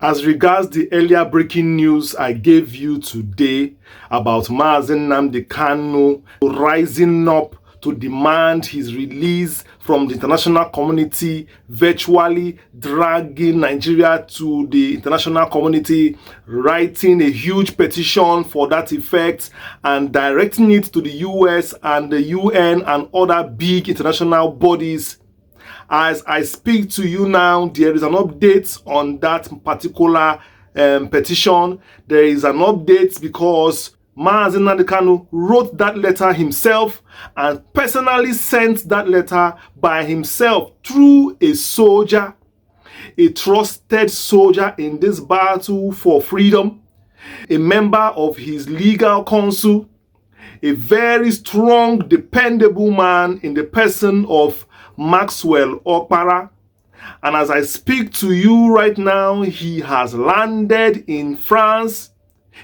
As regards the earlier breaking news I gave you today about Nnamdi Kanu rising up to demand his release from the international community, virtually dragging Nigeria to the international community, writing a huge petition for that effect and directing it to the US and the UN and other big international bodies. As I speak to you now, there is an update on that particular petition. There is an update because Nnamdi Kanu wrote that letter himself and personally sent that letter by himself through a soldier, a trusted soldier in this battle for freedom, a member of his legal council, a very strong, dependable man in the person of Maxwell Okpara. And as I speak to you right now, he has landed in France.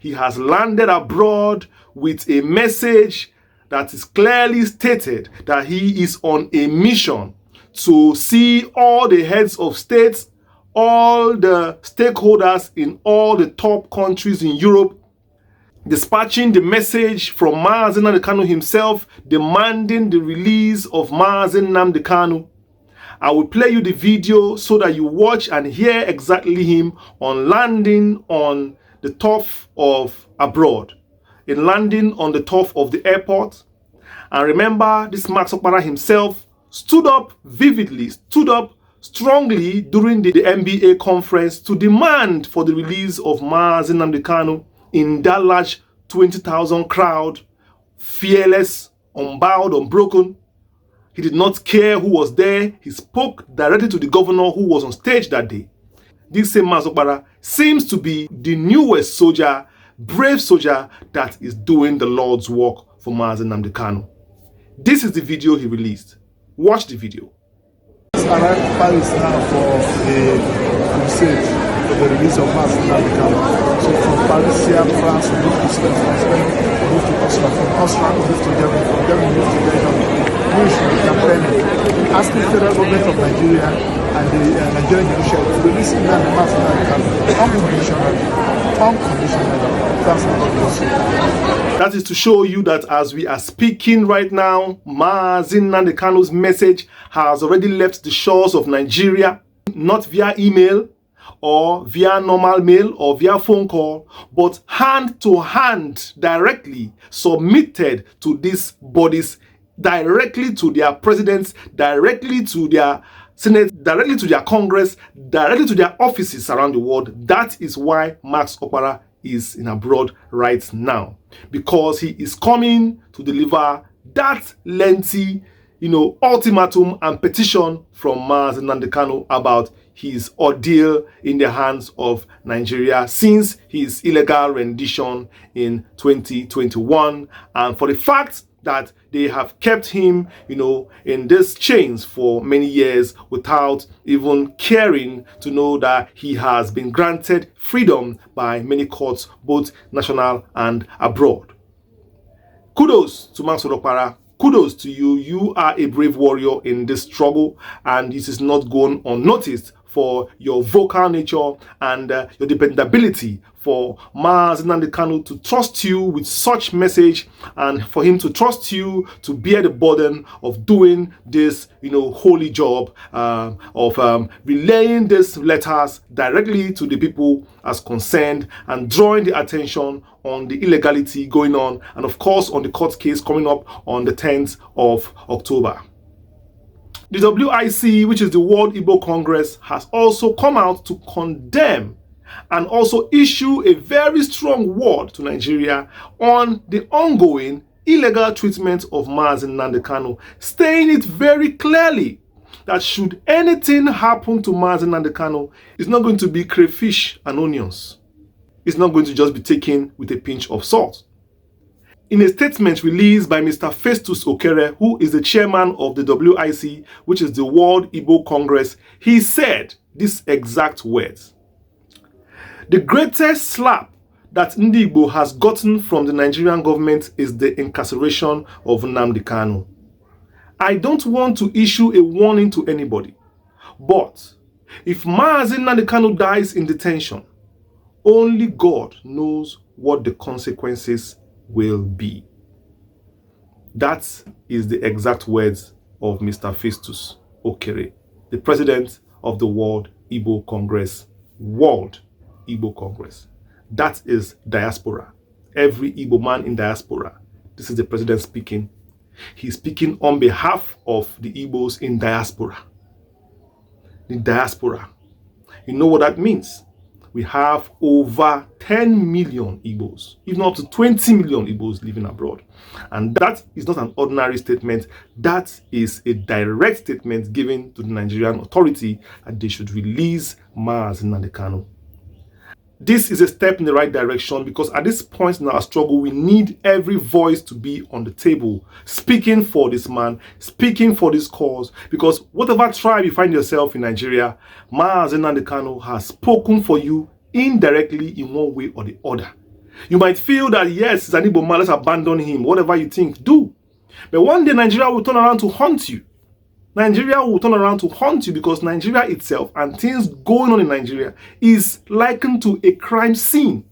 He has landed abroad with a message that is clearly stated that he is on a mission to see all the heads of states, all the stakeholders in all the top countries in Europe, dispatching the message from Nnamdi Kanu himself, demanding the release of Nnamdi Kanu. I will play you the video so that you watch and hear exactly him on landing on the turf of abroad, in landing on the turf of the airport. And remember, this Max Okpara himself stood up vividly, stood up strongly during the NBA conference to demand for the release of Nnamdi Kanu in that large 20,000 crowd, fearless, unbowed, unbroken. He did not care who was there. He spoke directly to the governor who was on stage that day. This same Max Okpara seems to be the newest soldier, brave soldier that is doing the Lord's work for Nnamdi Kanu. This is the video he released. Watch the video. Arrived in Paris now for a crusade for the release of Nnamdi Kanu. So from Paris here, France, we move to Spain, from Spain, we move to Austria, from Austria, we move to Germany, from Germany, we move to Belgium. We should be campaigning, asking the federal government of Nigeria and the Nigerian judiciary to release Nnamdi Kanu unconditionally. That's not. That is to show you that as we are speaking right now, Nnamdi Kanu's message has already left the shores of Nigeria, not via email or via normal mail or via phone call, but hand to hand, directly submitted to these bodies, directly to their presidents, directly to their Senate, directly to their Congress, directly to their offices around the world. That is why Max Okpara is in abroad right now, because he is coming to deliver that lengthy, ultimatum and petition from Nnamdi Kanu about his ordeal in the hands of Nigeria since his illegal rendition in 2021, and for the fact that they have kept him, in these chains for many years without even caring to know that he has been granted freedom by many courts, both national and abroad. Kudos to Max Okpara. Kudos to you. You are a brave warrior in this struggle, and this is not gone unnoticed for your vocal nature and your dependability for Nnamdi Kanu to trust you with such message, and for him to trust you to bear the burden of doing this, holy job of relaying these letters directly to the people as concerned and drawing the attention on the illegality going on, and of course on the court case coming up on the 10th of October. The WIC, which is the World Igbo Congress, has also come out to condemn and also issue a very strong word to Nigeria on the ongoing illegal treatment of Nnamdi Kanu, saying it very clearly that should anything happen to Nnamdi Kanu, it's not going to be crayfish and onions. It's not going to just be taken with a pinch of salt. In a statement released by Mr. Festus Okere, who is the chairman of the WIC, which is the World Igbo Congress, he said these exact words: "The greatest slap that Ndi Igbo has gotten from the Nigerian government is the incarceration of Nnamdi Kanu. I don't want to issue a warning to anybody, but If Nnamdi Kanu dies in detention, only God knows what the consequences will be. That is the exact words of Mr. Festus Okere, the president of the World Igbo Congress. World Igbo Congress. That is diaspora. Every Igbo man in diaspora. This is the president speaking. He's speaking on behalf of the Igbos in diaspora. The diaspora. You know what that means? We have over 10 million Igbos, if not up to 20 million Igbos living abroad. And that is not an ordinary statement. That is a direct statement given to the Nigerian authority that they should release Nnamdi Kanu. This is a step in the right direction, because at this point in our struggle, we need every voice to be on the table, speaking for this man, speaking for this cause, because whatever tribe you find yourself in Nigeria, Nnamdi Kanu has spoken for you indirectly in one way or the other. You might feel that, yes, it's an Igbo man, let's abandon him, whatever you think, do. But one day Nigeria will turn around to haunt you. Nigeria will turn around to haunt you, because Nigeria itself and things going on in Nigeria is likened to a crime scene.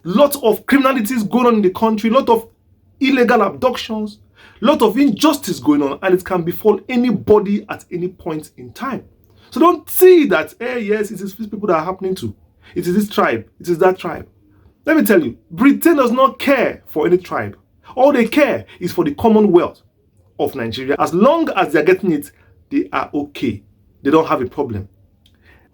Lot of criminalities going on in the country, lot of illegal abductions, lot of injustice going on, and it can befall anybody at any point in time. So don't see that, hey, yes, it is these people that are happening to. It is this tribe, it is that tribe. Let me tell you, Britain does not care for any tribe. All they care is for the Commonwealth of Nigeria. As long as they're getting it, they are okay. They don't have a problem.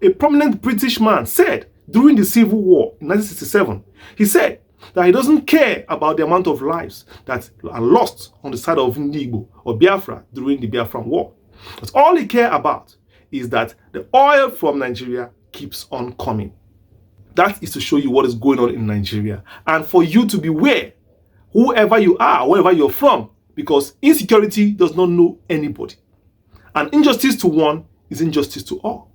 A prominent British man said during the Civil War in 1967, he said that he doesn't care about the amount of lives that are lost on the side of Igbo or Biafra during the Biafran War. But all he cares about is that the oil from Nigeria keeps on coming. That is to show you what is going on in Nigeria, and for you to beware, whoever you are, wherever you're from, because insecurity does not know anybody. And injustice to one is injustice to all.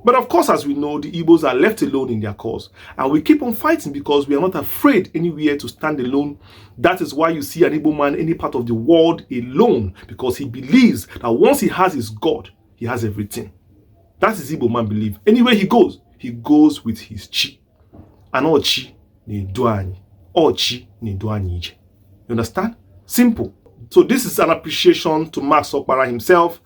But of course, as we know, the Igbos are left alone in their cause. And we keep on fighting because we are not afraid anywhere to stand alone. That is why you see an Igbo man any part of the world alone, because he believes that once he has his God, he has everything. That is Igbo man belief. Anywhere he goes with his chi. And all chi ne duani. All chi ne duani. You understand? Simple. So this is an appreciation to Max Okpara himself.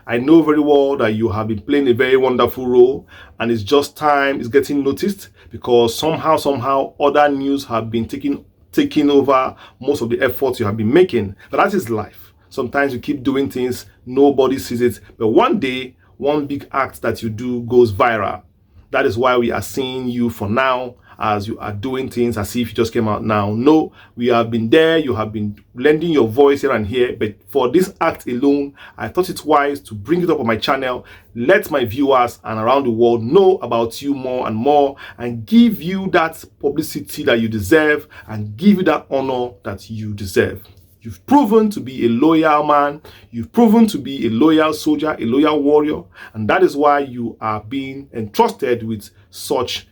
I know very well that you have been playing a very wonderful role, and it's just time it's getting noticed, because somehow other news have been taking over most of the efforts you have been making. But that is life. Sometimes you keep doing things, nobody sees it, but one day one big act that you do goes viral. That is why we are seeing you for now, as you are doing things as if you just came out now. No, we have been there. You have been lending your voice here and here. But for this act alone, I thought it wise to bring it up on my channel, let my viewers and around the world know about you more and more, and give you that publicity that you deserve, and give you that honor that you deserve. You've proven to be a loyal man. You've proven to be a loyal soldier, a loyal warrior. And that is why you are being entrusted with such,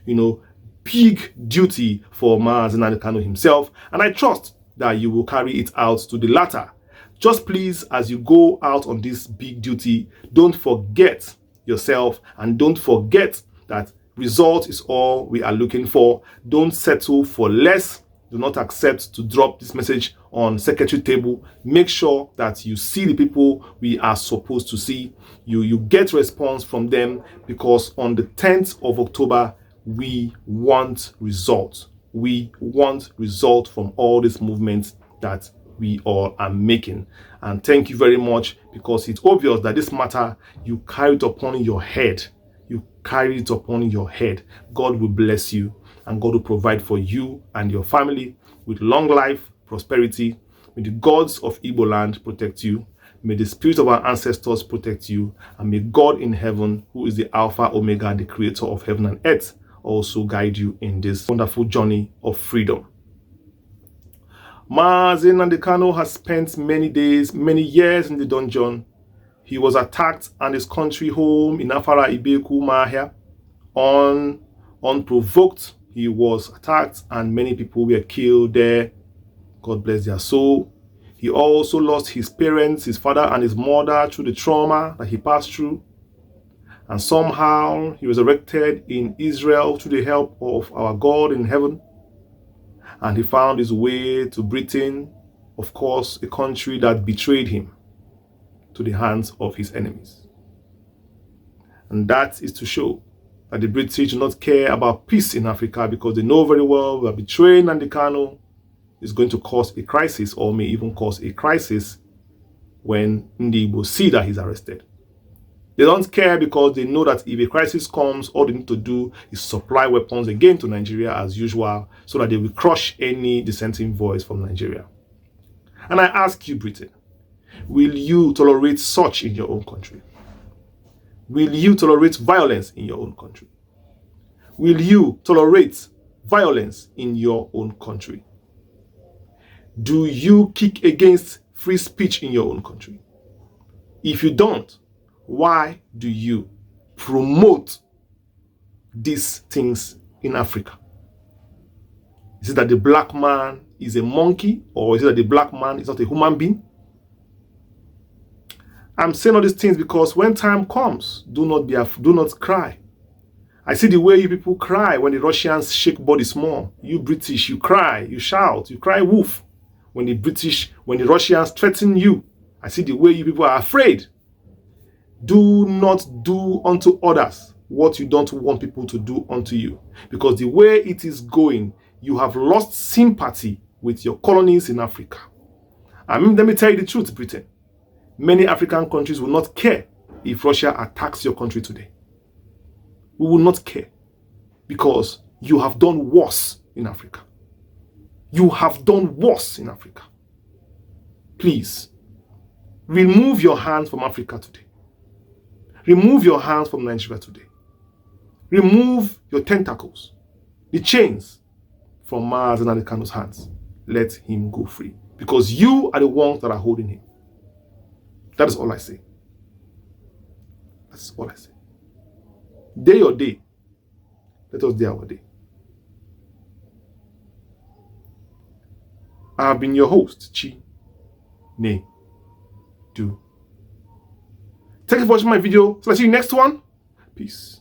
big duty for Nnamdi Kanu himself, and I trust that you will carry it out to the latter. Just please, as you go out on this big duty, don't forget yourself, and don't forget that result is all we are looking for. Don't settle for less. Do not accept to drop this message on secretary table. Make sure that you see the people we are supposed to see. You get response from them, because on the 10th of October, we want results. We want results from all these movements that we all are making. And thank you very much, because it's obvious that this matter, you carry it upon your head. You carry it upon your head. God will bless you, and God will provide for you and your family with long life, prosperity. May the gods of Igbo land protect you. May the spirit of our ancestors protect you. And may God in heaven, who is the Alpha, Omega, the creator of heaven and earth, also guide you in this wonderful journey of freedom. Nnamdi Kanu has spent many days, many years in the dungeon. He was attacked at his country home in Afara Ibeku Mahia. Unprovoked, he was attacked, and many people were killed there. God bless their soul. He also lost his parents, his father and his mother, through the trauma that he passed through. And somehow he was resurrected in Israel through the help of our God in heaven. And he found his way to Britain, of course, a country that betrayed him to the hands of his enemies. And that is to show that the British do not care about peace in Africa, because they know very well that betraying Nnamdi Kanu is going to cause a crisis, or may even cause a crisis when the Igbo see that he's arrested. They don't care because they know that if a crisis comes, all they need to do is supply weapons again to Nigeria as usual, so that they will crush any dissenting voice from Nigeria. And I ask you, Britain, will you tolerate such in your own country? Will you tolerate violence in your own country? Will you tolerate violence in your own country? Do you kick against free speech in your own country? If you don't, why do you promote these things in Africa? Is it that the black man is a monkey, or is it that the black man is not a human being? I'm saying all these things because when time comes, do not cry. I see the way you people cry when the Russians shake body small. You British, you cry, you shout, you cry wolf. When the Russians threaten you, I see the way you people are afraid. Do not do unto others what you don't want people to do unto you. Because the way it is going, you have lost sympathy with your colonies in Africa. I mean, let me tell you the truth, Britain. Many African countries will not care if Russia attacks your country today. We will not care, because you have done worse in Africa. You have done worse in Africa. Please, remove your hands from Africa today. Remove your hands from Nigeria today. Remove your tentacles, the chains, from Nnamdi Kanu's hands. Let him go free, because you are the ones that are holding him. That is all I say. That's all I say. Day or day, let us day our day. I have been your host, Chi Ne Do. Thank you for watching my video. So I'll see you next one. Peace.